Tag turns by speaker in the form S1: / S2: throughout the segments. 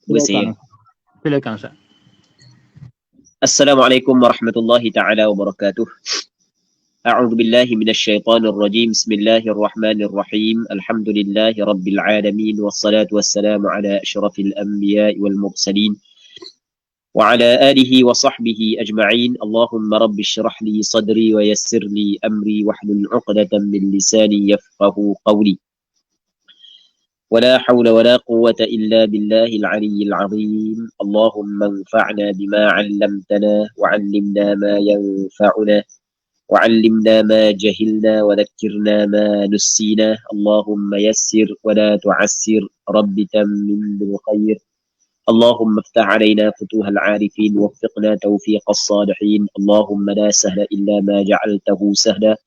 S1: Bersih.
S2: Silakan Ustaz.
S1: Assalamualaikum warahmatullahi taala wabarakatuh. A'udzu billahi minasyaitonir rajim. Bismillahirrahmanirrahim. Alhamdulillahi rabbil alamin wassalatu wassalamu ala asyrafil anbiya'i wal mursalin wa ala alihi wa sahbihi ajma'in. Allahumma rabbi shrah li sadri wa yassir li amri wahlul 'uqdatam min lisani yafqahu qawli. ولا حول ولا قوة إلا بالله العلي العظيم. اللهم انفعنا بما علمتنا وعلمنا ما ينفعنا وعلمنا ما جهلنا وذكرنا ما نسينا. اللهم يسر ولا تعسر. رب تمم بالخير. اللهم افتح علينا فتوح العارفين ووفقنا توفيق الصالحين. اللهم لا سهل إلا ما جعلته سهلا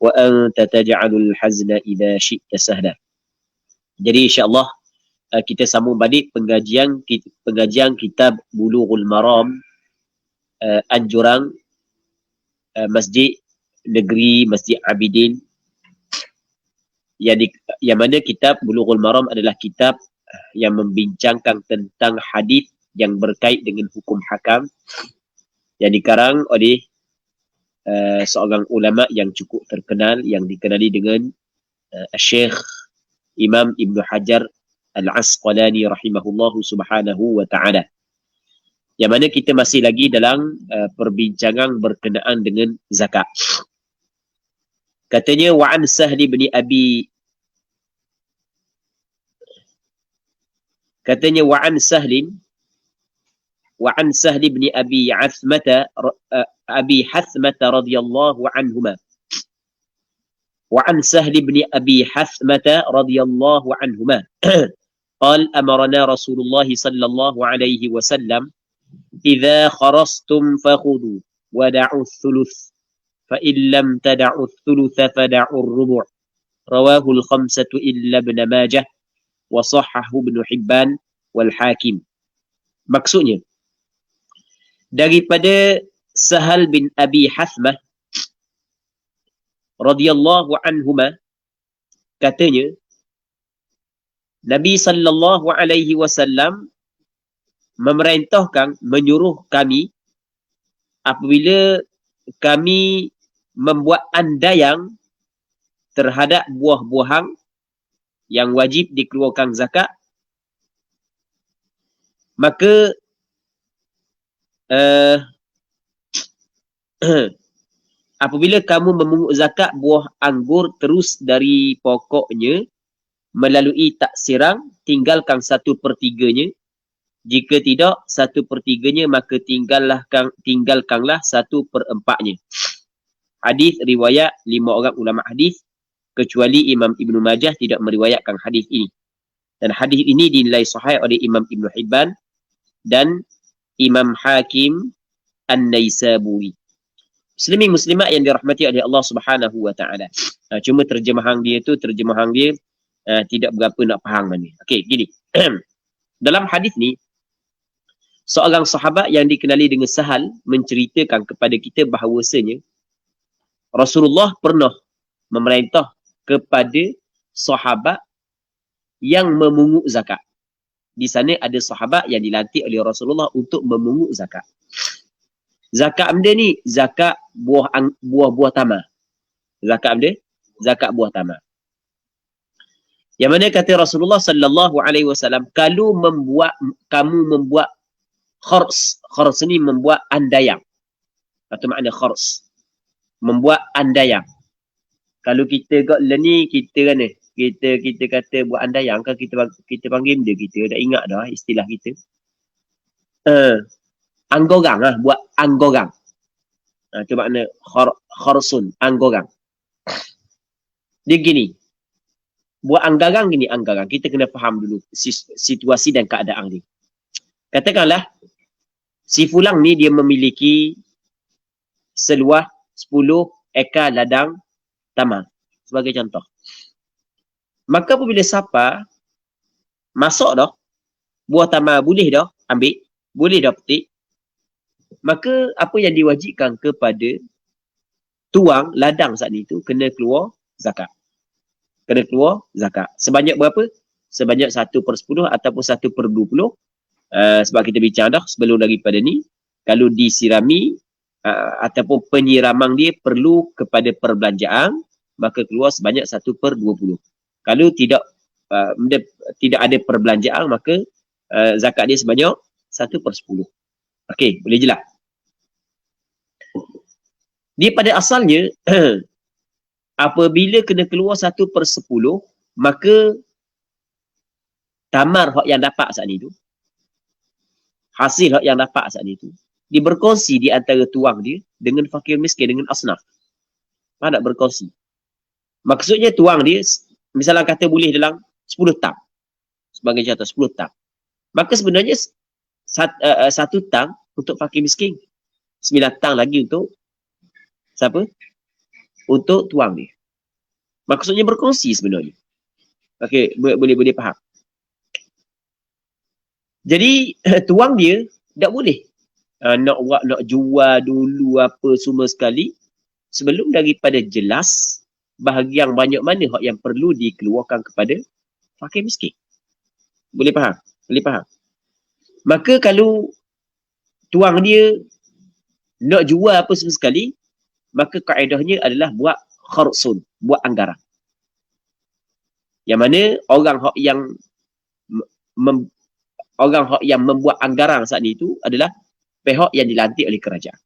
S1: وأنت تجعل الحزن إذا شئت سهلا. Jadi insya-Allah kita sambung balik pengajian kitab Bulughul Maram anjuran Masjid Negeri Masjid Abidin, yang mana kitab Bulughul Maram adalah kitab yang membincangkan tentang hadis yang berkait dengan hukum hakam yang dikarang oleh seorang ulama yang cukup terkenal yang dikenali dengan Syekh Imam Ibn Hajar Al-Asqalani rahimahullahu subhanahu wa ta'ala. Yang mana kita masih lagi dalam perbincangan berkenaan dengan zakat. Katanya wa'an Sahli bin Abi wa'an Sahli bin Abi Hathmata radhiyallahu anhuma. وعن سهل بن أبي حثمة رضي الله عنهما قال أمرنا رسول الله صلى الله عليه وسلم إذا خرجتم فخذوا ودعوا الثلث فإن لم تدعوا الثلث فدعوا الربع. رواه الخمسة إلا ابن ماجه وصححه ابن حبان والحاكم. Maksudnya daripada Sahal bin Abi Hathmah radhiyallahu anhuma, katanya Nabi sallallahu alaihi wasallam memerintahkan, menyuruh kami apabila kami membuat andaian terhadap buah-buahan yang wajib dikeluarkan zakat, maka apabila kamu memungut zakat buah anggur terus dari pokoknya melalui taksirang, tinggalkan 1/3-nya. Jika tidak 1/3-nya, maka tinggalkanlah 1/4-nya. Hadis riwayat 5 orang ulama hadis, kecuali Imam Ibn Majah tidak meriwayatkan hadis ini. Dan hadis ini dinilai sahih oleh Imam Ibn Hibban dan Imam Hakim An-Naisaburi. Muslimin muslimat yang dirahmati oleh Allah Subhanahu wa taala. Cuma terjemahan dia tidak berapa nak faham mana. Okey, gini. Dalam hadis ni seorang sahabat yang dikenali dengan Sahal menceritakan kepada kita bahawasanya Rasulullah pernah memerintah kepada sahabat yang memungut zakat. Di sana ada sahabat yang dilantik oleh Rasulullah untuk memungut zakat. Zakat benda ni zakat buah tamar. Zakat benda zakat buah tamar. Yang mana kata Rasulullah sallallahu alaihi wasallam, kalau kamu membuat khars ni membuat andaian. Atau makna khars membuat andaian. Kalau kita kat ni kita kan kita kata buat andaian kan kita panggil benda kita dah ingat dah istilah kita. Anggorang lah, buat anggorang. Itu makna kharsun, anggorang. Dia gini, buat anggarang gini, anggarang. Kita kena faham dulu situasi dan keadaan ni. Katakanlah, si Fulang ni dia memiliki seluas 10 ekar ladang tamar. Sebagai contoh. Maka apabila siapa masuk dah, buah tamar boleh dah ambil, boleh dah petik, maka apa yang diwajibkan kepada tuang ladang saat ni tu kena keluar zakat. Kena keluar zakat. Sebanyak berapa? sebanyak 1/10 ataupun 1/20. Sebab kita bincang dah sebelum daripada ni, kalau disirami ataupun penyiraman dia perlu kepada perbelanjaan, maka keluar sebanyak 1/20. Kalau tidak ada perbelanjaan, maka zakat dia sebanyak 1/10. Okey, boleh jelas? Dia pada asalnya apabila kena keluar 1/10, maka tamar hak yang dapat saat ni tu, hasil hak yang dapat saat ni tu, dia berkongsi di antara tuang dia dengan fakir miskin, dengan asnaf. Nak berkongsi. Maksudnya tuang dia, misalnya kata boleh dalam 10 tang. Sebagai contoh, 10 tang. Maka sebenarnya satu tang untuk fakir miskin. 9 tang lagi untuk siapa? Untuk tuang dia. Maksudnya berkongsi sebenarnya. Okey, boleh faham. Jadi tuang dia tak boleh nak jual dulu apa semua sekali sebelum daripada jelas bahagian banyak mana hak yang perlu dikeluarkan kepada fakir miskin. Boleh faham? Boleh faham. Maka kalau tuang dia nak jual apa semua sekali, maka kaedahnya adalah buat kharsun, buat anggaran. Yang mana orang hak yang membuat anggaran saat ni itu adalah pihak yang dilantik oleh kerajaan.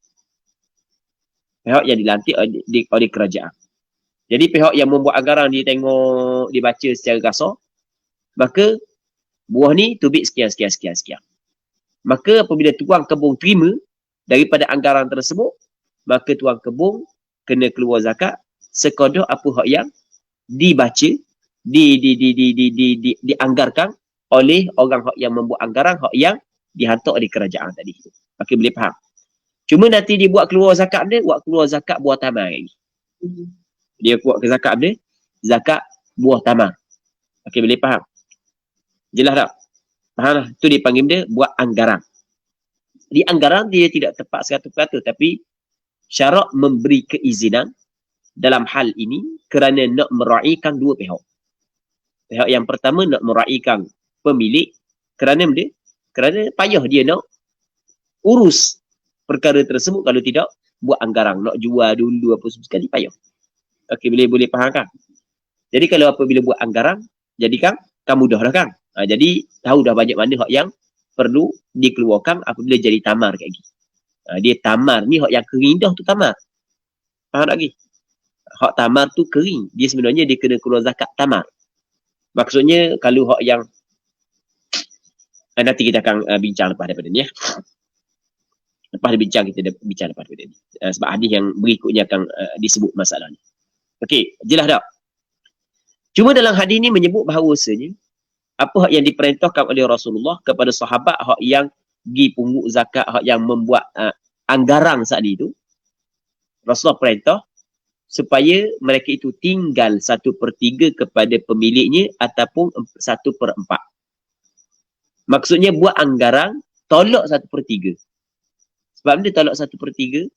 S1: Pihak yang dilantik oleh kerajaan. Jadi pihak yang membuat anggaran dia tengok, dia baca secara kasar, maka buah ni tubik sekian. Maka apabila tuang kebun terima daripada anggaran tersebut, maka tuang kebun kena keluar zakat sekadar apa hak yang dibaca, dianggarkan oleh orang hak yang membuat anggaran, hak yang dihantar oleh kerajaan tadi. Okey, boleh faham. Cuma nanti dia buat keluar zakat dia, buat keluar zakat buah tamar lagi. Dia buat ke zakat dia, zakat buah tamar. Okey, boleh faham. Jelas tak? Faham lah. Itu dia panggil dia buat anggaran. Di anggaran dia tidak tepat 100%, tapi syarak memberi keizinan dalam hal ini kerana nak meraihkan dua pihak. Pihak yang pertama nak meraihkan pemilik kerana payah dia nak urus perkara tersebut kalau tidak buat anggaran, nak jual dulu apa semua sekali payah. Okey, boleh faham kan? Jadi kalau apabila buat anggaran, jadi kan mudah dah kan? Jadi tahu dah banyak mana hak yang perlu dikeluarkan apabila jadi tamar lagi. Dia tamar ni hak yang kering dah tu tamar. Faham tak lagi? Hak tamar tu kering. Dia sebenarnya dia kena keluar zakat tamar. Maksudnya kalau hak yang nanti kita akan bincang lepas daripada ni ya. Lepas bincang kita bincang lepas daripada ni. Sebab hadis yang berikutnya akan disebut masalah ni. Okey, jelas tak? Cuma dalam hadis ni menyebut bahawasanya apa hak yang diperintahkan oleh Rasulullah kepada sahabat hak yang pergi pungut zakat, hak yang membuat anggaran saat itu, Rasulullah perintah supaya mereka itu tinggal 1/3 kepada pemiliknya ataupun 1/4. Maksudnya buat anggaran, tolak 1/3. Sebab dia tolak 1/3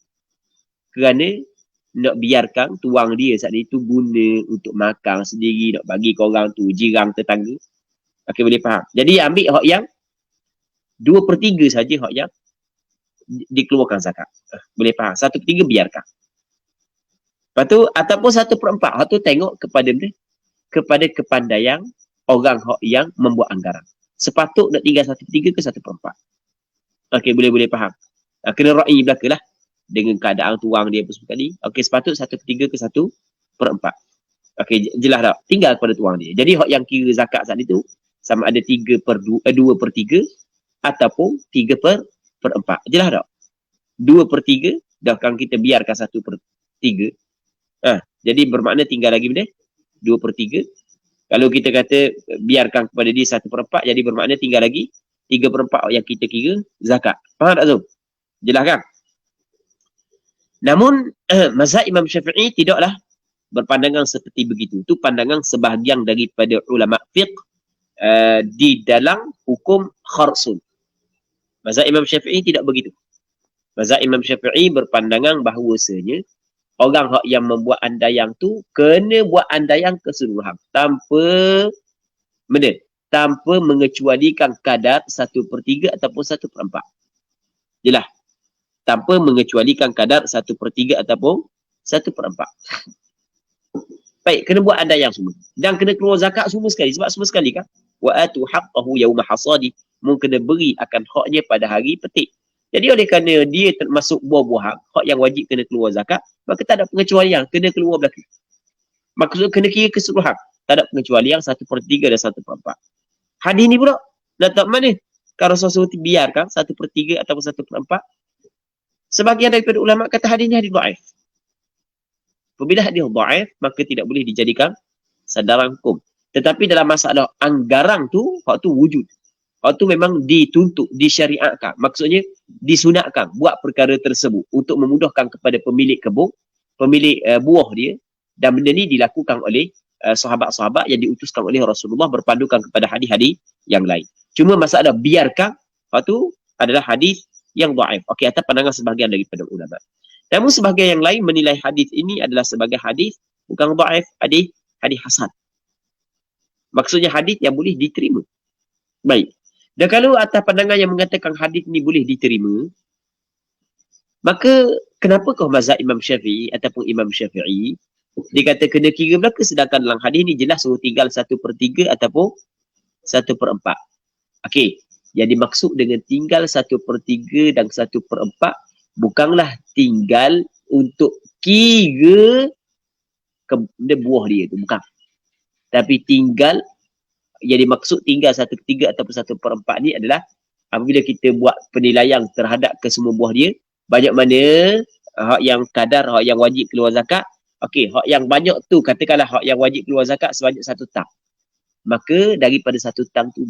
S1: kerana nak biarkan tuang dia saat itu guna untuk makan sendiri, nak bagi ke orang tu, jirang, tetangga. Okey, boleh faham. Jadi ambil hak yang 2/3 saja hak yang dikeluarkan zakat. Boleh faham. 1/3 biarkan. Lepas tu, ataupun 1/4. Hak tu tengok kepada kepandaian orang hak yang membuat anggaran. Sepatut nak tinggal 1/3 ke 1/4. Okey, boleh faham. Kena ra'i belaka lah. Dengan keadaan tuang dia pun sekali. Okey, sepatut 1/3 ke 1/4. Okey, jelas tak? Tinggal kepada tuang dia. Jadi hak yang kira zakat saat itu sama ada 2/3 ataupun 3/4. Jelas tak? 2/3 dah kan kita biarkan 1/3. Jadi bermakna tinggal lagi benda 2/3. Kalau kita kata biarkan kepada dia 1/4, jadi bermakna tinggal lagi 3/4 yang kita kira zakat. Faham tak Zul? Jelas kan? Namun mazhab Imam Syafi'i tidaklah berpandangan seperti begitu. Itu pandangan sebahagian daripada ulama fiqh di dalam hukum kharsun. Mazhab Imam Syafi'i tidak begitu. Mazhab Imam Syafi'i berpandangan bahawasanya orang hak yang membuat andaian tu kena buat andaian keseluruhan tanpa tanpa mengecualikan kadar 1/3 ataupun 1/4. Jelas. Tanpa mengecualikan kadar 1/3 ataupun 1/4. Baik, kena buat andaian semua. Dan kena keluar zakat semua sekali. Sebab semua sekali kan? Wa atu haqqahu yawma hasadi. Mu kena beri akan haknya pada hari petik. Jadi oleh kerana dia termasuk buah-buahan, hak yang wajib kena keluar zakat, maka tak ada pengecualian, kena keluar belakang. Maksud kena kira keseluruhan. Tak ada pengecualian 1/3 dan 1/4. Hadis ni pula, letak mana? Kalau Rasulullah biarkan 1/3 ataupun 1/4. Sebagian daripada ulama kata hadis ni hadis dhaif. Apabila hadis dhaif, maka tidak boleh dijadikan sandaran hukum. Tetapi dalam masalah anggaran tu, hak tu wujud. Hak tu memang dituntut, disyariatkan. Maksudnya, disunatkan buat perkara tersebut untuk memudahkan kepada pemilik kebun, pemilik buah dia. Dan benda ni dilakukan oleh sahabat-sahabat yang diutuskan oleh Rasulullah berpandukan kepada hadis-hadis yang lain. Cuma masalah biarkan, hak tu adalah hadis yang dhaif. Okey, atas pandangan sebahagian daripada ulama. Namun sebahagian yang lain menilai hadis ini adalah sebagai hadis bukan dhaif, hadis hasan. Maksudnya hadis yang boleh diterima. Baik. Dan kalau atas pandangan yang mengatakan hadis ni boleh diterima, maka kenapakah mazhab Imam Syafi'i ataupun Imam Syafi'i dia kata kena kira belaka, sedangkan dalam hadis ni jelas suruh tinggal 1/3 ataupun 1/4. Okey. Yang dimaksud dengan tinggal 1/3 dan 1/4 bukanlah tinggal untuk kira buah dia tu, bukan. Tapi tinggal, yang dimaksud tinggal 1/3 ataupun 1/4 ni adalah apabila kita buat penilaian terhadap kesemua buah dia, banyak mana hak yang kadar, hak yang wajib keluar zakat. Okey, hak yang banyak tu, katakanlah hak yang wajib keluar zakat sebanyak 1 tang. Maka daripada 1 tang tu,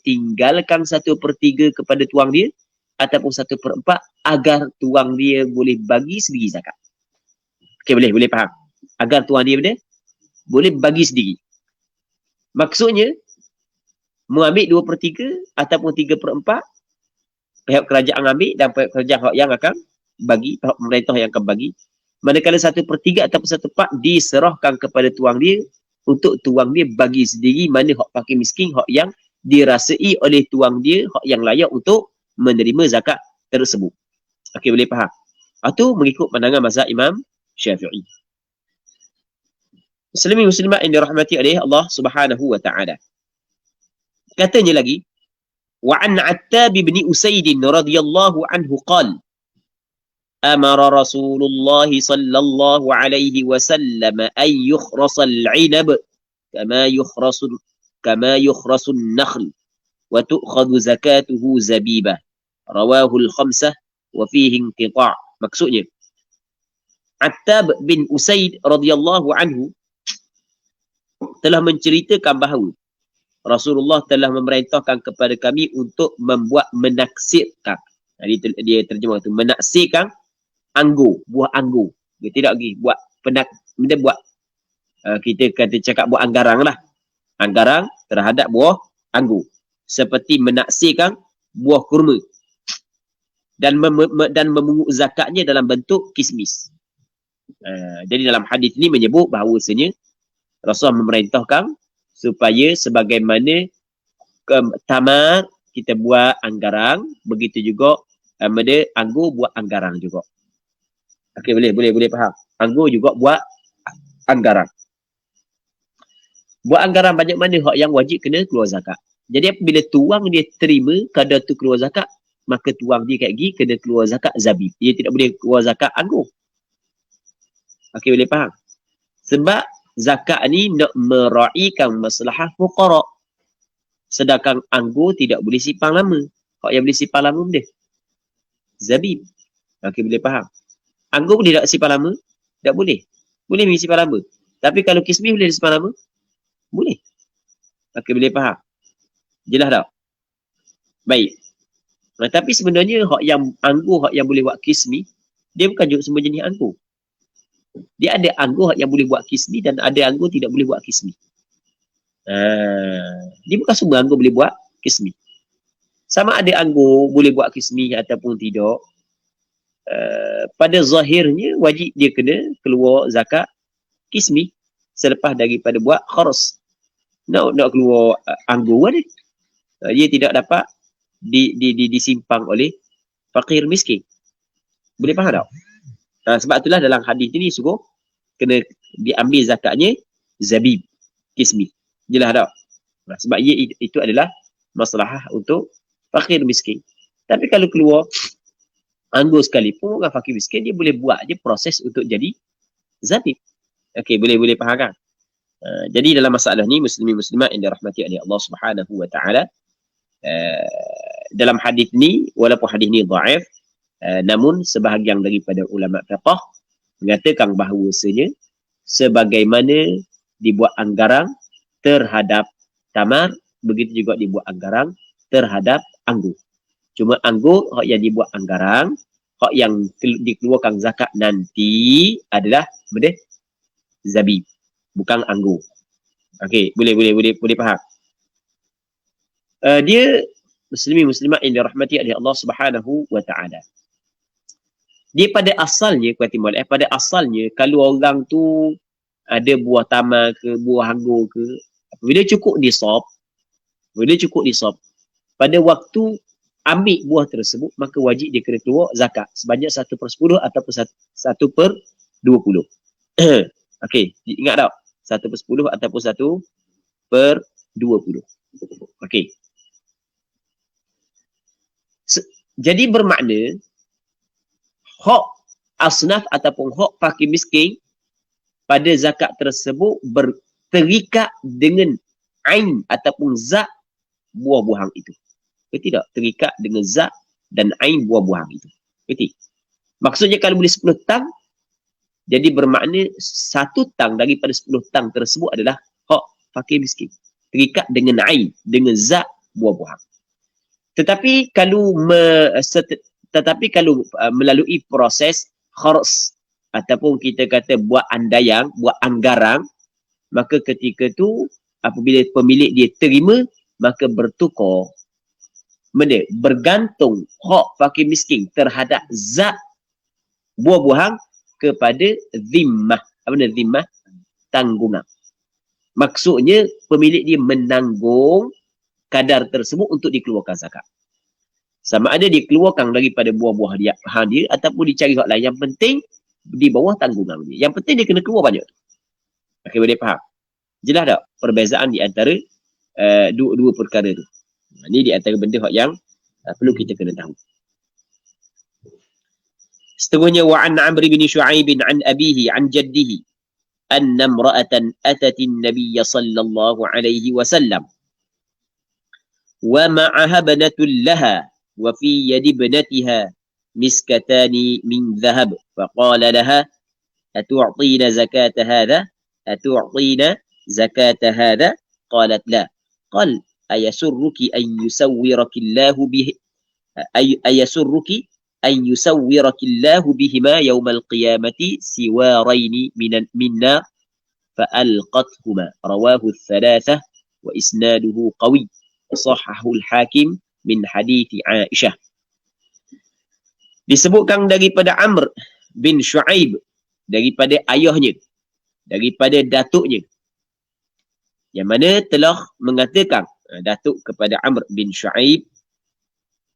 S1: tinggalkan 1/3 kepada tuang dia, ataupun 1/4 agar tuang dia boleh bagi sendiri zakat. Okey, boleh faham? Agar tuang dia boleh bagi sendiri. Maksudnya, mengambil 2/3 ataupun 3/4, pihak kerajaan ambil dan pihak kerajaan yang akan bagi, pihak pemerintah yang akan bagi. Manakala 1/3 ataupun 1/4 diserahkan kepada tuang dia untuk tuang dia bagi sendiri mana hak fakir miskin, hak yang dirasai oleh tuang dia, hak yang layak untuk menerima zakat tersebut. Okey, boleh faham? Itu mengikut pandangan mazhab Imam Syafi'i. Muslimin muslimat yang dirahmati oleh Allah Subhanahu wa taala. Katanya lagi, wa an Attab bin Usaid radhiyallahu anhu qala amara Rasulullah sallallahu alaihi wasallam an yukhrasa al-'inab kama yukhrasu an-nakhl wa tu'khadhu zakatuhu zabibah. Rawahu al-khamsah wa fihi inqita'. Maksudnya, Attab bin Usaid radhiyallahu anhu telah menceritakan bahawa Rasulullah telah memerintahkan kepada kami untuk membuat menaksirkan. Dia terjemah tu, menaksirkan anggur, buah anggur. Dia tidak lagi buat dia buat kita kata cakap buat anggarang lah. Anggarang terhadap buah anggur. Seperti menaksirkan buah kurma. Dan memungut zakatnya dalam bentuk kismis. Jadi dalam hadis ini menyebut bahawasanya Rasulullah memerintahkan supaya sebagaimana tamar kita buat anggarang, begitu juga anggur buat anggarang juga. Okey, boleh faham. Anggur juga buat anggarang. Buat anggarang banyak mana hak yang wajib kena keluar zakat. Jadi apabila tuang dia terima kadar tu keluar zakat, maka tuang dia kat gigi kena keluar zakat zabib. Dia tidak boleh keluar zakat anggur. Okey, boleh faham. Sebab zakat ni nak meraihkan maslahah fuqara. Sedangkan anggur tidak boleh simpan lama. Hak yang boleh simpan lama benda zabib. Okey, boleh faham. Anggur boleh tak simpan lama? Tak boleh. Boleh simpan lama. Tapi kalau kismis boleh simpan lama? Boleh. Okey, boleh faham. Jelas tak? Baik. Tapi sebenarnya hak yang anggur, hak yang boleh buat kismis, dia bukan juga semua jenis anggur. Dia ada anggur yang boleh buat kismi dan ada anggur tidak boleh buat kismi. Dia bukan semua anggur boleh buat kismi. Sama ada anggur boleh buat kismi ataupun tidak. Pada zahirnya wajib dia kena keluar zakat kismi selepas daripada buat kharas. nak keluar anggur ni. Dia tidak dapat disimpang oleh fakir miskin. Boleh faham tak? Sebab itulah dalam hadis ni suruh kena diambil zakatnya zabib, kismi. Jelas tak? Sebab itu adalah masalah untuk fakir miskin. Tapi kalau keluar anggur sekalipun, orang fakir miskin dia boleh buat je proses untuk jadi zabib. Okey, boleh faham kan? Jadi dalam masalah ni muslimin muslimat yang dirahmati oleh Allah Subhanahu wa taala, dalam hadis ni walaupun hadis ni dhaif, namun sebahagian daripada ulama fiqh mengatakan bahawasanya sebagaimana dibuat anggarang terhadap tamar, begitu juga dibuat anggarang terhadap anggur. Cuma anggur yang dibuat anggarang, hak yang dikeluarkan zakat nanti adalah benda zabib, bukan anggur. Okey, boleh faham. Dia muslimin muslimat yang dirahmati oleh Allah Subhanahu wa taala. Dia pada asalnya, pada asalnya kalau orang tu ada buah tamar ke, buah anggur ke, bila cukup nisab, pada waktu ambil buah tersebut, maka wajib dia kena keluar zakat sebanyak 1/10 ataupun 1/20. Okey, ingat tak? 1/10 ataupun 1/20. Okey. Jadi bermakna hak asnaf ataupun hak fakir miskin pada zakat tersebut terikat dengan ain ataupun zat buah-buahan itu. Betul tak? Terikat dengan zat dan ain buah-buahan itu. Betul? Maksudnya kalau boleh 10 tang, jadi bermakna 1 tang daripada 10 tang tersebut adalah hak fakir miskin. Terikat dengan ain, dengan zat buah-buahan. Tetapi kalau melalui proses khars ataupun kita kata buat andayang, buat anggarang, maka ketika tu apabila pemilik dia terima, maka bertukar bergantung hak fakir miskin terhadap zat buah-buahan kepada zimmah. Apa benda zimmah? Tanggungan. Maksudnya pemilik dia menanggung kadar tersebut untuk dikeluarkan zakat. Sama ada dikeluarkan daripada buah-buah dia ataupun dicari hak lain. Yang penting di bawah tanggungan dia. Yang penting dia kena keluar banyak. Okey, boleh faham? Jelas tak perbezaan di antara dua perkara tu? Ini di antara benda yang perlu kita kena tahu. Seterusnya wa an Amr bin Shu'aib an abihi an jaddihi anna imra'atan atat an-nabiy sallallahu alaihi wasallam wa ma'aha banatun laha wa fi yadi ibnatiha miskatani min dhahab faqala laha atu'tina zakata hadha atu'tina zakata hadha qalat la qal ayasurruki an yusawwiraki Allahu bihi ayasurruki an yusawwiraki Allahu bihima yawmal qiyamati siwaraini minna fa'alqathuma rawahu ats-tsalatsah wa isnaduhu qawi sahhahu al-Hakim min hadits Aisyah. Disebutkan daripada Amr bin Shu'aib, daripada ayahnya, daripada datuknya, yang mana telah mengatakan datuk kepada Amr bin Shu'aib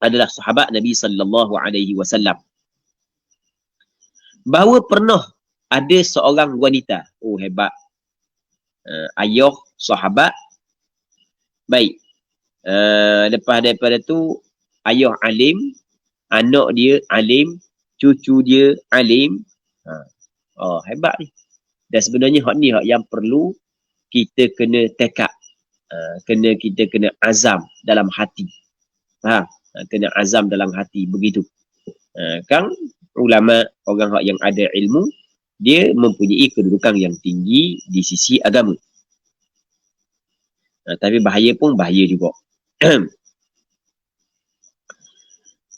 S1: adalah sahabat Nabi sallallahu alaihi wasallam, bahawa pernah ada seorang wanita. Oh, hebat. Ayah sahabat. Baik. Lepas daripada tu ayah alim, anak dia alim, cucu dia alim. Hebat ni. Dan sebenarnya hak ni hak yang perlu kita kena tekad. Kita kena azam dalam hati. Kena azam dalam hati begitu. Kan ulama, orang hak yang ada ilmu, dia mempunyai kedudukan yang tinggi di sisi agama. Tapi bahaya pun bahaya juga.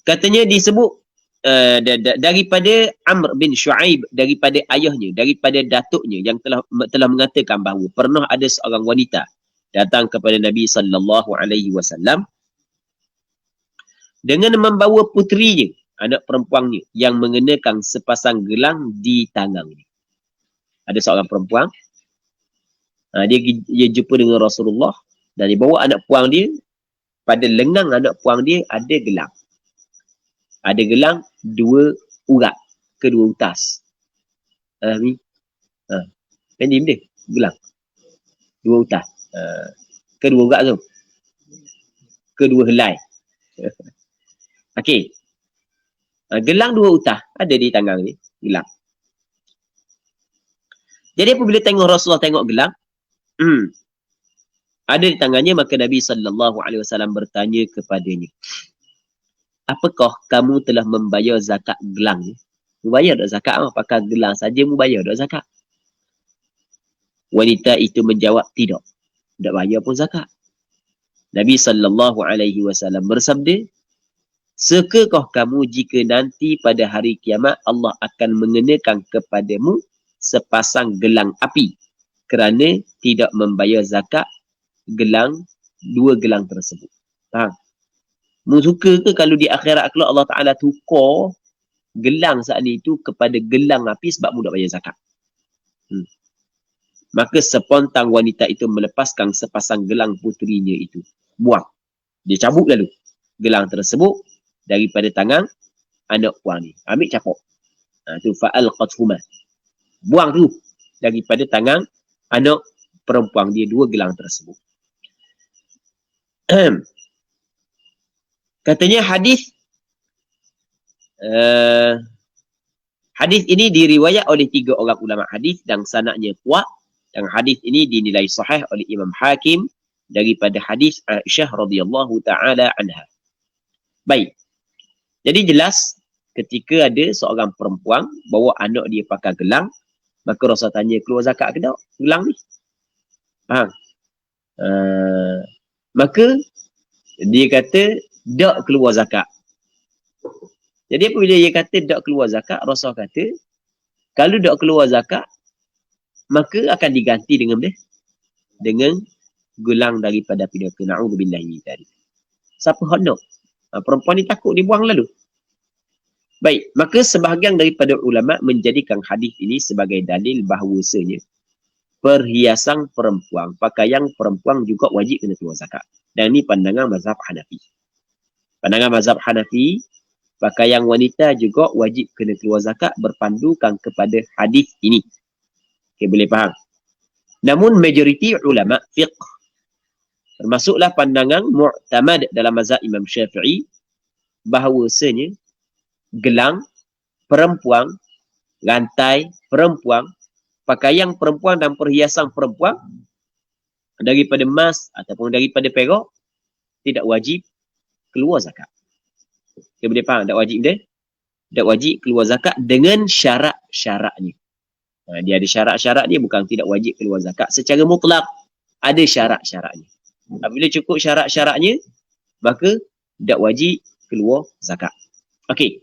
S1: Katanya disebut daripada Amr bin Shu'aib, daripada ayahnya, daripada datuknya yang telah mengatakan bahawa pernah ada seorang wanita datang kepada Nabi sallallahu alaihi wasallam dengan membawa puterinya, anak perempuannya, yang mengenakan sepasang gelang di tangannya. Ada seorang perempuan Dia jumpa dengan Rasulullah dan dia bawa anak puang dia. Pada lengan anak puang dia ada gelang. Ada gelang 2 urat ke 2 utas. Ni. Pendim dia. Gelang. 2 utas. Ke 2 urat tu. Ke 2 helai. Okey. Gelang 2 utah ada di tangan ni. Gelang. Jadi apabila tengok Rasulullah tengok gelang. Ada di tangannya, maka Nabi SAW bertanya kepadanya. Apakah kamu telah membayar zakat gelang ni? Membayar tak zakat? Apakah gelang saja membayar tak zakat? Wanita itu menjawab, tidak. Tak bayar pun zakat. Nabi SAW bersabda, sekakah kamu jika nanti pada hari kiamat Allah akan mengenakan kepadamu sepasang gelang api kerana tidak membayar zakat gelang, 2 gelang tersebut. Faham? Mu suka ke kalau di akhirat kelak Allah Ta'ala tukar gelang saat ni itu kepada gelang api sebab mu tak bayar zakat? Maka spontan wanita itu melepaskan sepasang gelang puterinya itu. Buang. Dia cabut lalu gelang tersebut daripada tangan anak puang ni. Ambil capuk. Tu fa'alqathuma. Buang tu daripada tangan anak perempuan dia 2 gelang tersebut. Katanya hadis ini diriwayat oleh 3 orang ulama hadis dan sanadnya kuat, dan hadis ini dinilai sahih oleh Imam Hakim daripada hadis Aisyah radhiyallahu taala anha. Baik. Jadi jelas ketika ada seorang perempuan bawa anak dia pakai gelang, maka Rasul tanya, keluar zakat ke tak gelang ni? Faham? Maka dia kata tak keluar zakat. Jadi apabila dia kata tak keluar zakat, Rasul kata kalau tak keluar zakat maka akan diganti dengan gelang daripada api neraka. Na'udzubillahi min dzalik. Siapa hendak? Perempuan ni takut dibuang lalu. Baik, maka sebahagian daripada ulama menjadikan hadis ini sebagai dalil bahawasanya perhiasan perempuan, pakaian perempuan juga wajib kena keluar zakat. Dan ini pandangan mazhab Hanafi. Pandangan mazhab Hanafi, pakaian wanita juga wajib kena keluar zakat berpandukan kepada hadis ini. Okey, boleh faham? Namun majoriti ulama fiqh, termasuklah pandangan mu'tamad dalam mazhab Imam Syafi'i, bahawasanya gelang perempuan, rantai perempuan, pakaian perempuan dan perhiasan perempuan daripada emas ataupun daripada perak tidak wajib keluar zakat. Okay, boleh faham? Tak wajib dia? Tak wajib keluar zakat dengan syarat-syaratnya. Dia ada syarat-syarat dia, bukan tidak wajib keluar zakat secara mutlak. Ada syarat-syaratnya. Apabila cukup syarat-syaratnya, maka tak wajib keluar zakat. Okey.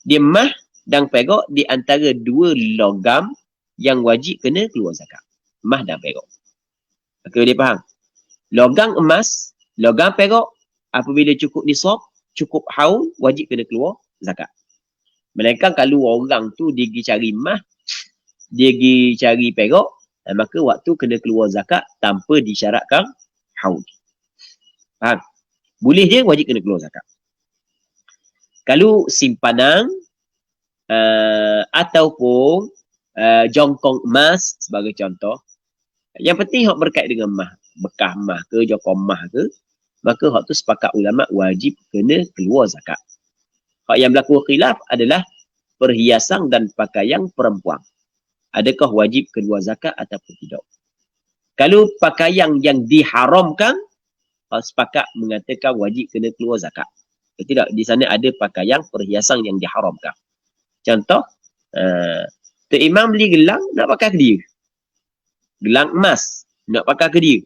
S1: Dia mah dan perak di antara 2 logam yang wajib kena keluar zakat. Mah dan perak. Okey, boleh faham? Logam emas, logam perak, apabila cukup nisab, cukup haul, wajib kena keluar zakat. Melainkan kalau orang tu dia pergi cari mah, dia pergi cari perak, maka waktu kena keluar zakat tanpa disyaratkan haul. Faham? Boleh je, wajib kena keluar zakat. Kalau simpanan ataupun jongkong emas sebagai contoh, yang penting hak berkait dengan mah, bekas mah ke, jongkong mah ke, maka hak tu sepakat ulama wajib kena keluar zakat. Hak yang berlaku khilaf adalah perhiasan dan pakaian perempuan. Adakah wajib keluar zakat ataupun tidak? Kalau pakaian yang diharamkan, hak sepakat mengatakan wajib kena keluar zakat. Tidak, di sana ada pakaian perhiasan yang diharamkan. Contoh, Tok Imam beli gelang nak pakai ke dia. Gelang emas nak pakai ke dia.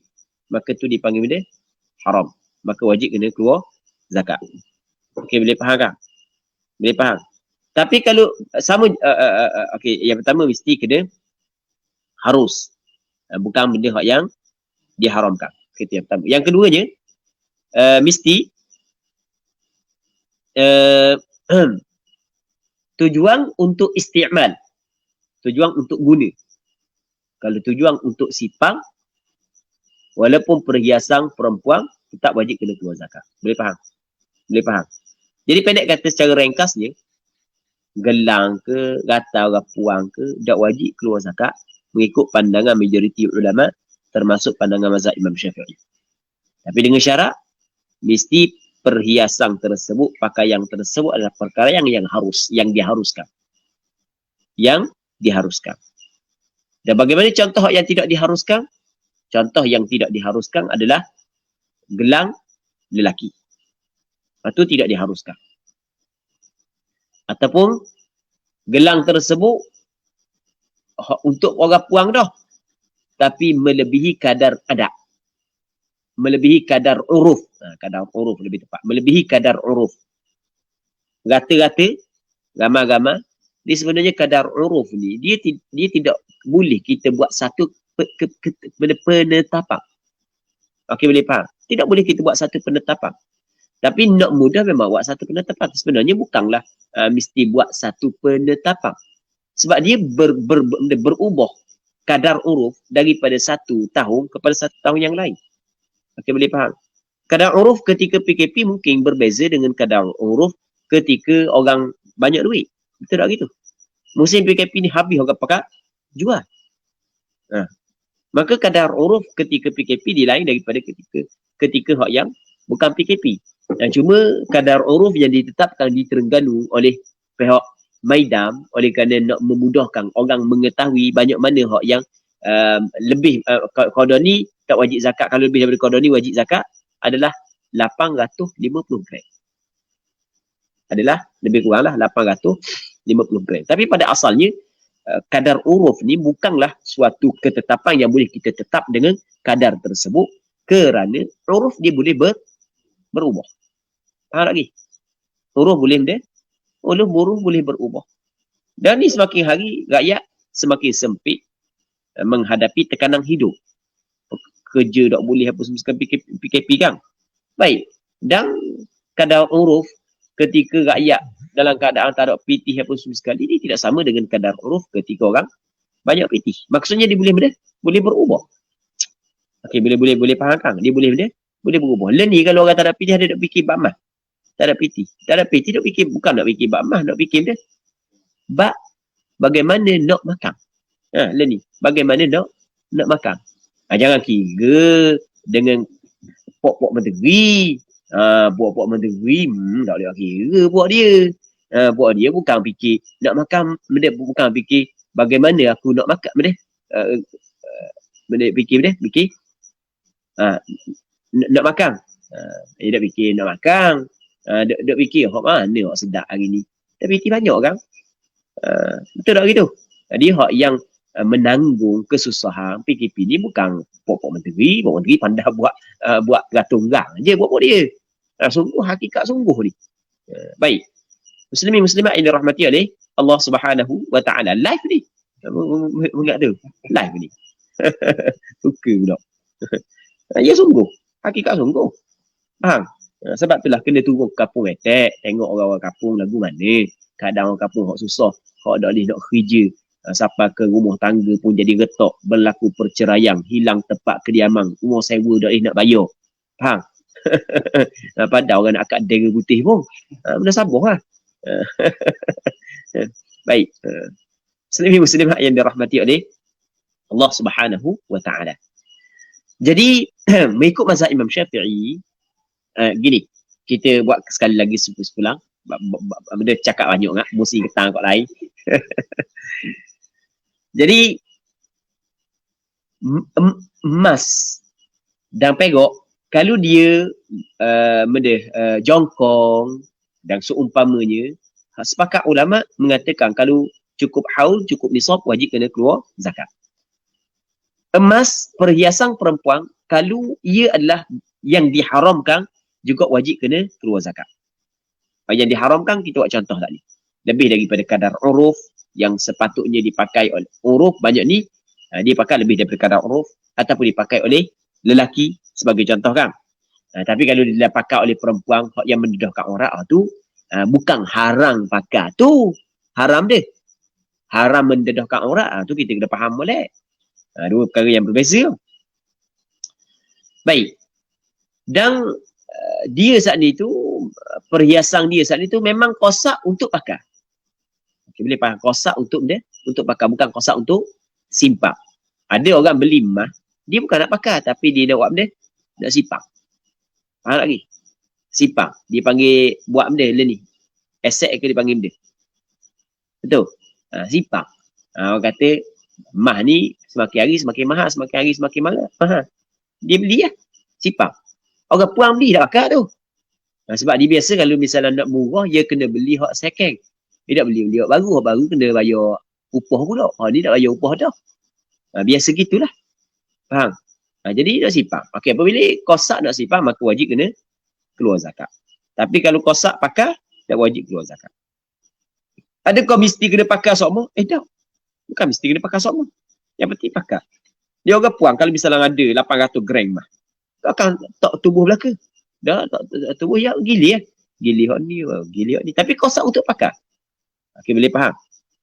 S1: Maka tu dipanggil benda haram. Maka wajib kena keluar zakat. Okey, boleh faham tak? Boleh faham? Tapi kalau sama, okey, yang pertama mesti kena harus. Bukan benda yang diharamkan. Itu yang pertama. Yang keduanya, mesti tujuan untuk isti'mal. Tujuan untuk guna. Kalau tujuan untuk sipang, Walaupun perhiasan perempuan tetap wajib kena keluar zakat. Boleh faham? Boleh faham? Jadi pendek kata secara ringkasnya, gelang ke, gatal rapuang ke, tak wajib keluar zakat mengikut pandangan majoriti ulama termasuk pandangan mazhab Imam Syafi'i. Tapi dengan syarat mesti perhiasan tersebut, pakaian tersebut adalah perkara yang diharuskan. Yang diharuskan. Dan bagaimana contoh yang tidak diharuskan? Contoh yang tidak diharuskan adalah gelang lelaki. Itu tidak diharuskan. Ataupun gelang tersebut untuk orang puang dah. Tapi melebihi kadar adat. Melebihi kadar uruf. Kadar uruf lebih tepat. Melebihi kadar uruf. Rata-rata, gamar-gamar, dia sebenarnya kadar uruf ni, dia tidak boleh kita buat satu penetapan. Okey, boleh faham? Tidak boleh kita buat satu penetapan. Tapi nak mudah memang buat satu penetapan. Sebenarnya bukanlah mesti buat satu penetapan. Sebab dia berubah kadar uruf daripada satu tahun kepada satu tahun yang lain. Okey, boleh faham? Kadar uruf ketika PKP mungkin berbeza dengan kadar uruf ketika orang banyak duit. Betul tak gitu? Musim PKP ni habis orang pakai jual. Maka kadar uruf ketika PKP dia lain daripada ketika hak yang bukan PKP. Cuma kadar uruf yang ditetapkan di Terengganu oleh pihak Maidam oleh kerana nak memudahkan orang mengetahui banyak mana hak yang lebih kodoni tak wajib zakat. Kalau lebih daripada kodoni wajib zakat adalah 850 gram. Adalah lebih kuranglah 850 gram. Tapi pada asalnya kadar uruf ni bukanlah suatu ketetapan yang boleh kita tetap dengan kadar tersebut kerana uruf dia boleh berubah. Faham lagi? Uruf boleh berubah. Dan ni semakin hari rakyat semakin sempit menghadapi tekanan hidup. Kerja tak boleh apa semua PKP kan. Baik. Dan kadar uruf ketika rakyat dalam keadaan tak ada PT apa semua sekali, dia tidak sama dengan kadar uruf ketika orang banyak PT. Maksudnya dia boleh berubah. Okey, boleh faham kan? Dia boleh berubah. Lain ni kalau orang tak ada PT, dia nak fikir bakmah. Tak ada PT. Tak ada PT, nak fikir bukan nak fikir bakmah, nak fikir dia bagaimana nak makan. Lain ni, bagaimana nak makan. Jangan kira dengan pok-pok menteri. Buat menteri, tak boleh kira buat dia. Buat dia bukan fikir nak makan, dia bukan fikir bagaimana aku nak makan, dia fikir nak makan. Dia tak fikir nak makan. Dia fikir hak mana hak sedap hari ni. Dia fikir banyak kan. Betul tak gitu? Jadi hak yang menanggung kesusahan PKP ni bukan pokok menteri. Pokok menteri pandai buat gatung-gang je buat dia. Sungguh hakikat sungguh ni. Baik. Muslimin muslimat yang dirahmati oleh Allah Subhanahu wa taala. Live ni. Ingat tu. Live ni. Suka budak. Ya sungguh. Hakikat sungguh. Faham? Sebab itulah kena turun kampung etek. Tengok orang-orang kampung lagu mana. Kadang orang kampung hak susah. Hak tak boleh nak kerja. Sampai ke rumah tangga pun jadi retak. Berlaku perceraian. Hilang tempat kediaman. Rumah sewa tak boleh nak bayar. Faham? Padahal orang nak akad dera putih pun. Benda sabar lah. Baik. Muslimat yang dirahmati oleh Allah Subhanahu wa taala. Jadi mengikut mazhab Imam Syafi'i, gini, kita buat sekali lagi sepulang. Benda cakap banyak ngak, mesti ketang kat lain. Jadi emas dan perak kalau dia jongkong dan seumpamanya, sepakat ulama mengatakan kalau cukup haul, cukup nisab, wajib kena keluar zakat. Emas, perhiasan perempuan, kalau ia adalah yang diharamkan, juga wajib kena keluar zakat. Yang diharamkan, kita buat contoh tadi. Lebih daripada kadar uruf yang sepatutnya dipakai oleh uruf, banyak ni, dia pakai lebih daripada kadar uruf, ataupun dipakai oleh lelaki sebagai contoh kan. Tapi kalau dia pakai oleh perempuan yang mendedahkan aurat, tu bukan haram pakai. Tu haram dia. Haram mendedahkan aurat, tu kita kena faham boleh. Dua perkara yang berbeza. Baik. Dan dia saat ni tu, perhiasan dia saat ni tu memang kosak untuk pakai. Okay, boleh faham? Kosak untuk dia, untuk pakai. Bukan kosak untuk simpan. Ada orang beli emas, dia bukan nak pakai, tapi dia nak buat benda, nak simpan. Faham lagi? Simpan. Dia panggil, buat benda lah ni. Aset ke dia panggil benda. Betul? Simpan. Orang kata, emas ni semakin hari semakin mahal, semakin hari semakin mahal. Dia beli lah. Simpan. Orang puang beli tak pakai tu. Sebab dia biasa kalau misalnya nak murah, dia kena beli hak second. Dia tak beli hak baru. Hak baru kena bayar upah pula. Dia tak bayar upah dah. Biasa gitulah. Faham? Jadi nak simpan. Okey, apabila kosak nak simpan, maka wajib kena keluar zakat. Tapi kalau kosak pakai, tak wajib keluar zakat. Adakah mesti kena pakai semua? Tak. Bukan mesti kena pakai semua. Yang penting pakai. Dia orang puang kalau misalnya ada 800 gram mah. Tak akan tak tubuh belaka. Dah tak tubuh ya gili ya. Gili hok ni. Tapi kosak untuk pakai. Okey, boleh faham.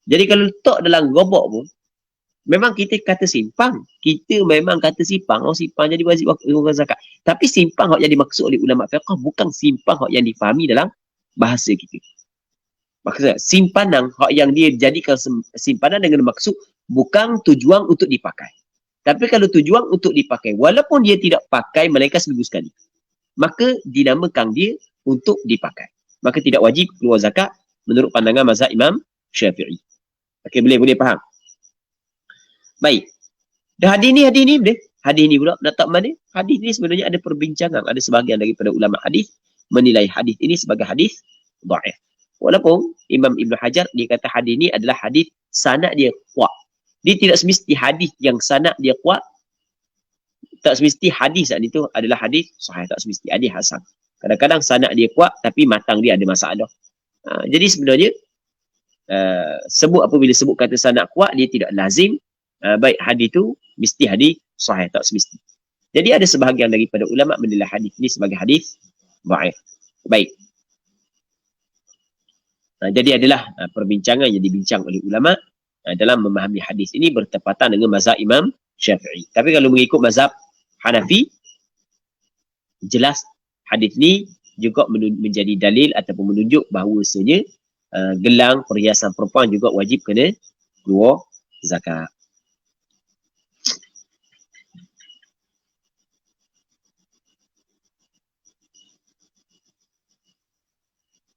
S1: Jadi kalau letak dalam robok pun, memang kita kata simpang. Kita memang kata simpang. Simpang jadi wajib keluar zakat. Tapi simpang hok yang dimaksud oleh ulama fiqh bukan simpang hok yang difahami dalam bahasa kita. Maksudnya simpanan hak yang dia jadikan simpanan dengan maksud bukan tujuan untuk dipakai. Tapi kalau tujuan untuk dipakai, walaupun dia tidak pakai melainkan seminggu sekali, maka dinamakan dia untuk dipakai. Maka tidak wajib keluar zakat menurut pandangan mazhab Imam Syafi'i. Okey, boleh faham? Baik. Dan hadis ni boleh. Hadis ni pula nak tak mana? Hadis ni sebenarnya ada perbincangan, ada sebahagian daripada ulama hadis menilai hadis ini sebagai hadis dhaif. Walaupun Imam Ibn Hajar dia kata hadis ni adalah hadis sanad dia kuat. Dia tidak semesti hadis yang sanad dia kuat. Tak semesti hadis saat itu adalah hadis sahih, tak semesti hadis hasan. Kadang-kadang sanad dia kuat tapi matang dia ada masalah. Jadi sebenarnya apabila sebut kata sanad kuat dia tidak lazim baik hadis tu mesti hadis sahih, tak semesti. Jadi ada sebahagian daripada ulama menilai hadis ini sebagai hadis dhaif. Baik. Jadi adalah perbincangan yang dibincang oleh ulama dalam memahami hadis ini bertepatan dengan mazhab Imam Syafi'i. Tapi kalau mengikut mazhab Hanafi, jelas hadis ini juga menjadi dalil ataupun menunjuk bahawasanya gelang perhiasan perempuan juga wajib kena keluar zakat.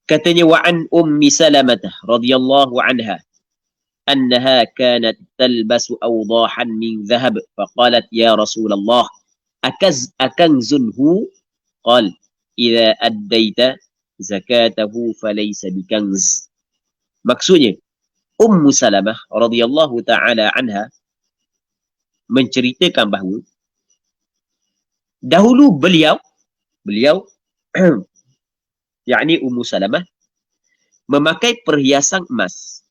S1: Katanya wa'an Ummi Salamah radhiyallahu anha annaha kanat talbasu awdahan min dhahab faqalat ya Rasulullah akanzunhu qal idza addaita zakatahu falaysa bikanz. Maksudnya Ummu Salamah radhiyallahu taala anha menceritakan bahawa dahulu beliau yakni Ummu Salamah memakai perhiasan emas.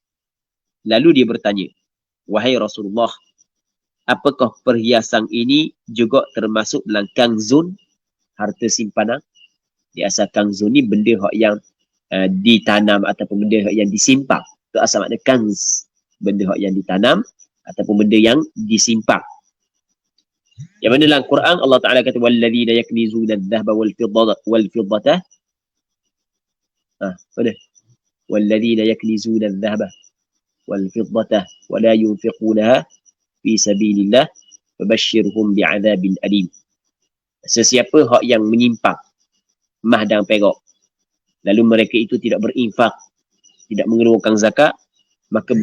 S1: Lalu dia bertanya, wahai Rasulullah, apakah perhiasan ini juga termasuk dalam kanzun, harta simpanan? Di asal kanzun ni benda yang ditanam ataupun benda yang disimpan. Itu asal makna kanz, benda yang ditanam ataupun benda yang disimpan. Yang mana dalam Quran Allah Taala kata walladzina yaknizuna adh-dhahaba wal fiddata mana? Walladzina yaknizuna adh-dhahaba wal fiddata wa la yunfiqunaha fi sabilillah fabashshirhum bi'adzabin alim. Sesiapa hak yang menyimpan emas dan perak lalu mereka itu tidak berinfak, tidak mengeluarkan zakat, maka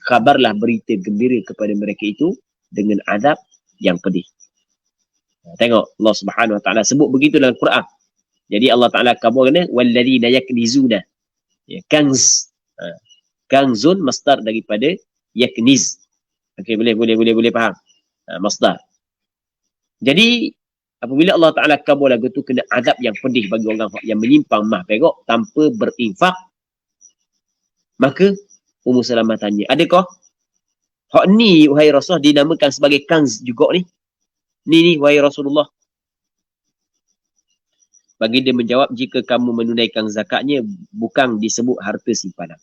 S1: khabarlah berita gembira kepada mereka itu dengan azab yang pedih. Tengok Allah Subhanahu Wa Taala sebut begitu dalam Quran. Jadi Allah Taala kabarkan walladzina yaknizuna, ya, kanz. Kanzun masdar daripada yakniz. Okey, boleh faham. Masdar. Jadi apabila Allah Taala kabar lagu tu kena azab yang pedih bagi orang yang menyimpang emas perak tanpa berinfak, maka Ummu Salamah tanya, adakah hak ni wahai Rasulullah dinamakan sebagai kanz juga ni? Ni wahai Rasulullah. Bagi dia menjawab, jika kamu menunaikan zakatnya bukan disebut harta simpanan.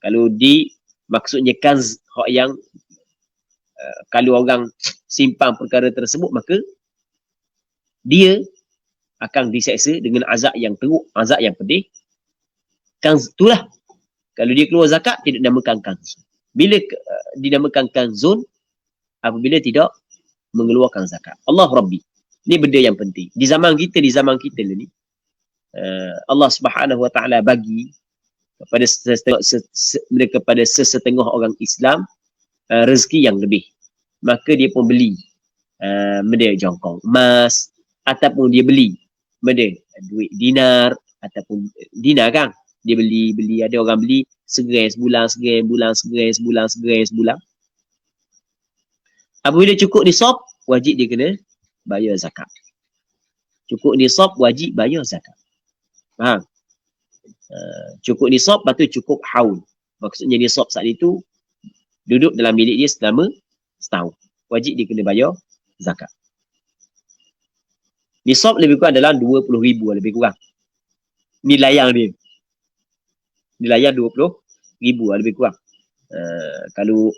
S1: Kalau maksudnya kanz hak yang kalau orang simpan perkara tersebut, maka dia akan diseksa dengan azab yang teruk, azab yang pedih. Kanz itulah, kalau dia keluar zakat tidak dinamakan kanz. Bila dinamakan kanzun apabila tidak mengeluarkan zakat. Allah Rabbi. Ini benda yang penting. Di zaman kita ni, Allah Subhanahu Wa Taala bagi kepada sesetengah orang Islam rezeki yang lebih. Maka dia pun beli benda jongkong emas, ataupun dia beli benda duit dinar, ataupun dinar kan. Dia beli, ada orang beli sebulan. Apabila cukup nisab, wajib dia kena bayar zakat. Cukup nisab, wajib bayar zakat. Faham? Cukup nisab, lepas tu cukup haul. Maksudnya nisab saat itu duduk dalam bilik dia selama setahun. Wajib dia kena bayar zakat. Nisab lebih kurang dalam 20,000 lebih kurang. Nilai dia. Nilai 20,000 lebih kurang. Kalau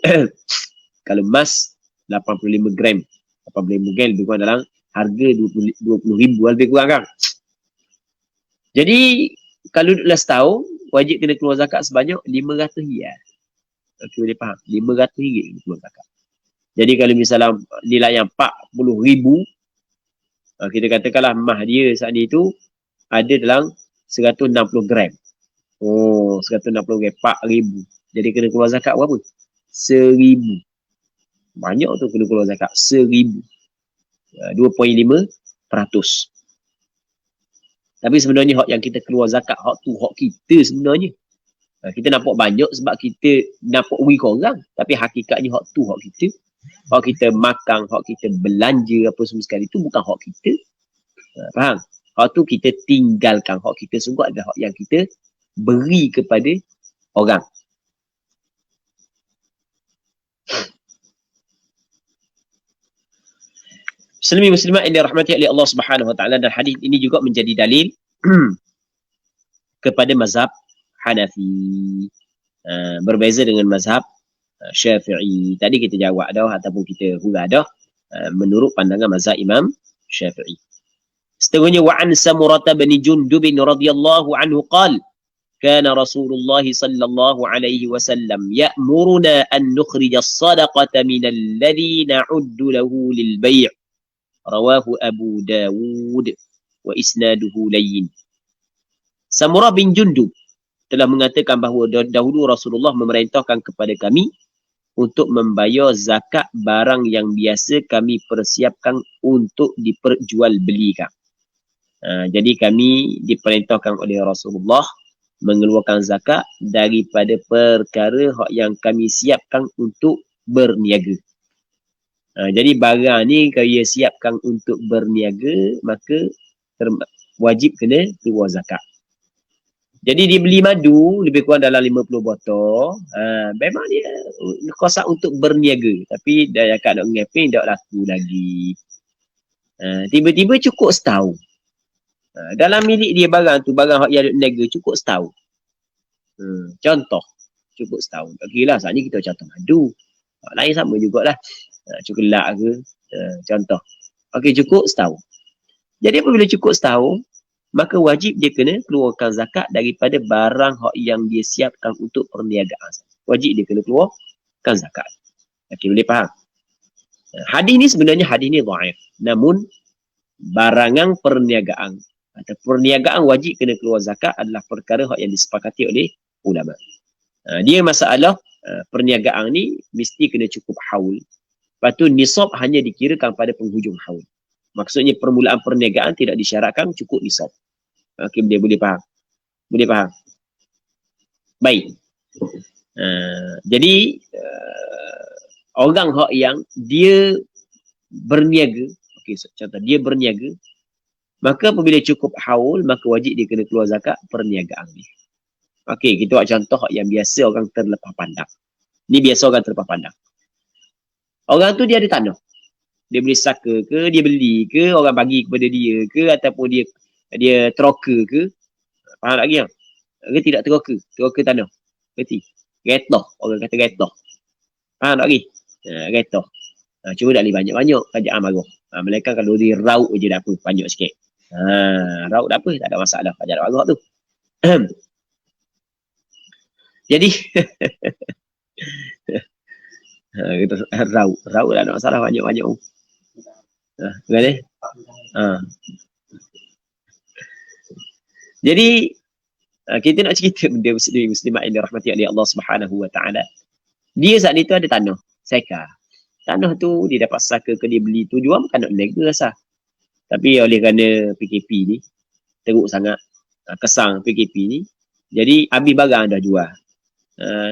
S1: kalau emas 85 gram. 85 gram lebih kurang dalam harga 20,000 lebih kurang kan. Jadi kalau duduklah setahun, wajib kena keluar zakat sebanyak 500 riyal. Okey, boleh faham? 500 ringgit kena keluar zakat. Jadi kalau misalnya nilai yang 40,000, kita katakanlah emas dia saat ni tu ada dalam 160 gram. 160 gram, 4,000. Jadi kena keluar zakat berapa? 1,000. Banyak tu kena keluar zakat. 1,000. 2.5%. Tapi sebenarnya hak yang kita keluar zakat, hak tu hak kita sebenarnya. Kita nampak banyak sebab kita nampak rugi korang. Tapi hakikatnya hak tu hak kita. Hak kita makan, hak kita belanja apa semua sekali tu bukan hak kita. Faham? Hak tu kita tinggalkan. Hak kita sungguh adalah hak yang kita beri kepada orang. Muslimin muslimat yang dirahmati oleh Allah Subhanahu Wa Taala, dan hadis ini juga menjadi dalil kepada mazhab Hanafi. Berbeza dengan mazhab Syafi'i. Tadi kita jawab dah ataupun kita hurah dah menurut pandangan mazhab Imam Syafi'i. Seterusnya, wa an Samurah bin Jundub radhiyallahu anhu qala kana Rasulullah sallallahu alaihi wasallam ya'muruna an nukhrij as-sadaqata min alladhi na'uddu lahu lil bai'. Rawahu Abu Dawud wa isnaduhu layyin. Samurah bin Jundub telah mengatakan bahawa dahulu Rasulullah memerintahkan kepada kami untuk membayar zakat barang yang biasa kami persiapkan untuk diperjualbelikan. Jadi kami diperintahkan oleh Rasulullah mengeluarkan zakat daripada perkara yang kami siapkan untuk berniaga. Jadi barang ni kalau ia siapkan untuk berniaga, maka wajib kena keluar zakat. Jadi dia beli madu lebih kurang dalam 50 botol. Memang dia kosak untuk berniaga. Tapi dah cakap nak ngeping, tak laku lagi. Tiba-tiba cukup setahun. Dalam milik dia barang tu, barang yang ada niaga cukup setahun. Contoh, cukup setahun. Okey lah, saat ni kita contoh madu. Lain sama jugalah. Coklat ke, contoh. Okey, cukup setahun. Jadi apabila cukup setahun, maka wajib dia kena keluarkan zakat daripada barang yang dia siapkan untuk perniagaan. Wajib dia kena keluarkan zakat. Okey, boleh faham? Hadis ni sebenarnya hadis ni dhaif. Namun barangan perniagaan atau perniagaan wajib kena keluar zakat adalah perkara yang disepakati oleh ulama. Dia masalah perniagaan ni mesti kena cukup haul. Lepas tu nisab hanya dikirakan pada penghujung haul. Maksudnya permulaan perniagaan tidak disyaratkan cukup nisab. Okey, boleh faham? Boleh faham? Baik. Jadi orang yang dia berniaga, okey, contoh dia berniaga, maka apabila cukup haul, maka wajib dia kena keluar zakat perniagaan ni. Okey, kita buat contoh yang biasa orang terlepas pandang. Ni biasa orang terlepas pandang. Orang tu dia ada tanah. Dia beli saka ke, dia beli ke, orang bagi kepada dia ke, ataupun dia teroka ke. Faham lagi tak? Dia tidak teroka tanah. Berarti getoh, orang kata getoh. Faham tak lagi? Getoh. Cuma tak boleh banyak-banyak kerajaan marah. Mereka kalau dia rauk je dah apa, banyak sikit. Rauk tak apa, tak ada masalah kerajaan marah tu. Jadi kita rauk tak ada masalah banyak-banyak. Boleh? Jadi kita nak cerita benda muslimat yang dirahmati oleh Allah Subhanahu Wa Taala. Dia saat itu ada tanah, seka. Tanah tu dia dapat saka ke dia beli tu jual bukan nak lega rasa. Tapi oleh kerana PKP ni teruk sangat, kesang PKP ni, jadi habis barang dah jual.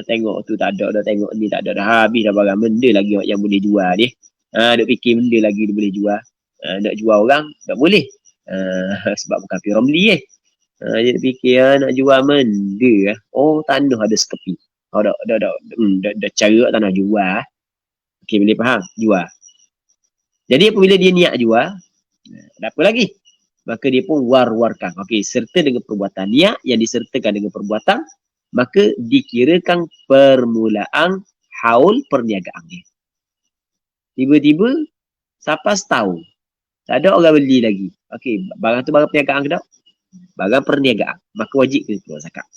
S1: Tengok tu tak ada dah, tengok ni tak ada dah, habis dah barang, benda lagi yang boleh jual dia. Duk fikir benda lagi dia boleh jual. Nak jual orang tak boleh. Sebab bukan pi orang beli Jadi fikir nak jual benda. Oh, tanah ada sekepi. Oh, dah cara tanah jual. Okey, boleh faham? Jual. Jadi apabila dia niat jual, ada apa lagi? Maka dia pun war-warkan. Okey, serta dengan perbuatan niat yang disertakan dengan perbuatan, maka dikirakan permulaan haul perniagaan dia. Tiba-tiba, sampai setahun, tak ada orang beli lagi. Okey, barang tu barang perniagaan ke tak? Barang perniagaan. Maka wajib kena keluar zakat.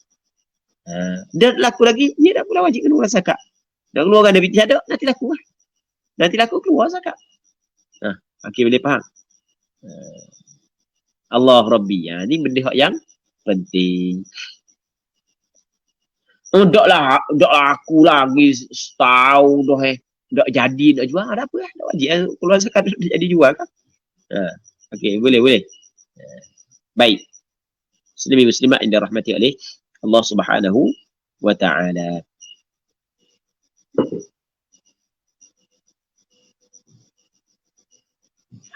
S1: Dan laku lagi, dia dah pula wajib kena keluar zakat. Dah keluar kan Nabi tiada, nanti laku lah. Nanti laku keluar zakat. Okey, boleh faham? Allah Rabbi. Ni benda yang penting. Daklah aku lagi setahun dah tak jadi nak jual, ada apa lah. Tak wajib keluar zakat tak jadi jual kan? Okey, boleh. Baik. Muslimat yang dirahmati oleh Allah Subhanahu Wa Taala.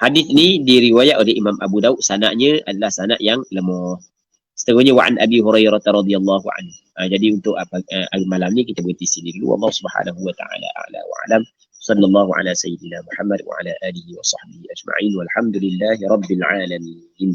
S1: Hadis ni diriwayat oleh Imam Abu Daud, sanadnya adalah sanad yang lemah. Seterusnya wa'an Abi Hurairah radhiyallahu anhu. Jadi untuk malam ni kita berhenti sini dulu. Allah Subhanahu Wa Taala a'la wa a'lam. Sallallahu ala sayyidina Muhammad wa ala alihi wa sahbihi ajma'in walhamdulillahi rabbil alamin.